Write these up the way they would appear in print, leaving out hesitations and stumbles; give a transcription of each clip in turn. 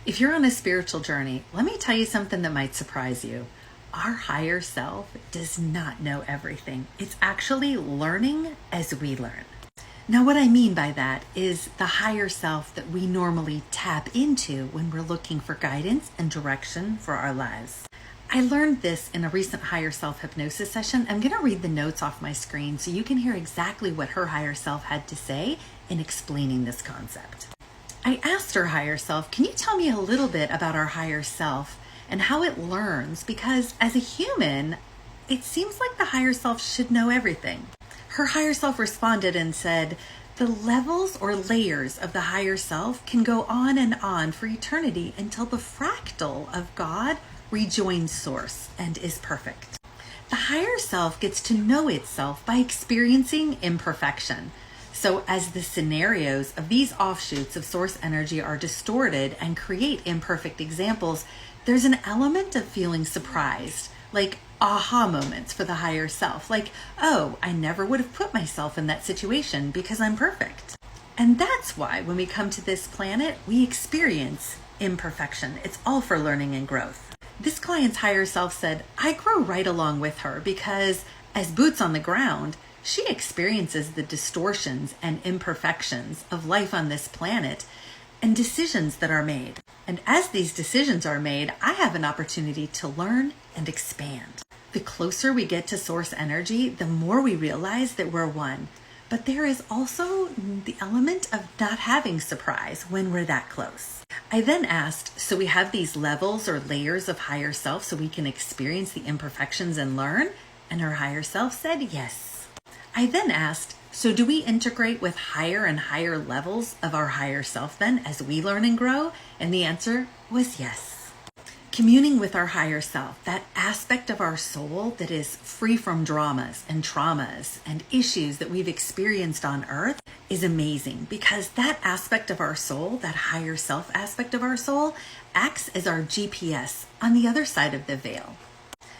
If you're on a spiritual journey, let me tell you something that might surprise you. Our higher self does not know everything. It's actually learning as we learn. Now, what I mean by that is the higher self that we normally tap into when we're looking for guidance and direction for our lives. I learned this in a recent higher self hypnosis session. I'm going to read the notes off my screen so you can hear exactly what her higher self had to say in explaining this concept. I asked her higher self, can you tell me a little bit about our higher self and how it learns? Because as a human, it seems like the higher self should know everything. Her higher self responded and said, the levels or layers of the higher self can go on and on for eternity until the fractal of God rejoins source and is perfect. The higher self gets to know itself by experiencing imperfection. So as the scenarios of these offshoots of source energy are distorted and create imperfect examples, there's an element of feeling surprised, like aha moments for the higher self, like, oh, I never would have put myself in that situation because I'm perfect. And that's why when we come to this planet, we experience imperfection. It's all for learning and growth. This client's higher self said, I grow right along with her because as boots on the ground, she experiences the distortions and imperfections of life on this planet and decisions that are made. And as these decisions are made, I have an opportunity to learn and expand. The closer we get to source energy, the more we realize that we're one. But there is also the element of not having surprise when we're that close. I then asked, so we have these levels or layers of higher self so we can experience the imperfections and learn? And her higher self said yes. I then asked, so do we integrate with higher and higher levels of our higher self then as we learn and grow? And the answer was yes. Communing with our higher self, that aspect of our soul that is free from dramas and traumas and issues that we've experienced on earth, is amazing because that aspect of our soul, that higher self aspect of our soul, acts as our GPS on the other side of the veil.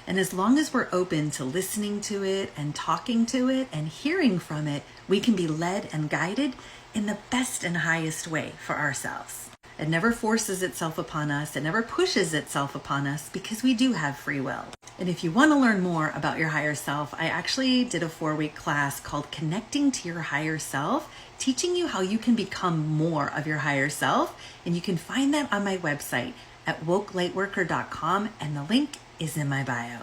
And as long as we're open to listening to it and talking to it and hearing from it, we can be led and guided in the best and highest way for ourselves. It never forces itself upon us. It never pushes itself upon us because we do have free will. And if you want to learn more about your higher self, I actually did a 4-week class called Connecting to Your Higher Self, teaching you how you can become more of your higher self. And you can find that on my website at wokelightworker.com, and the link is in my bio.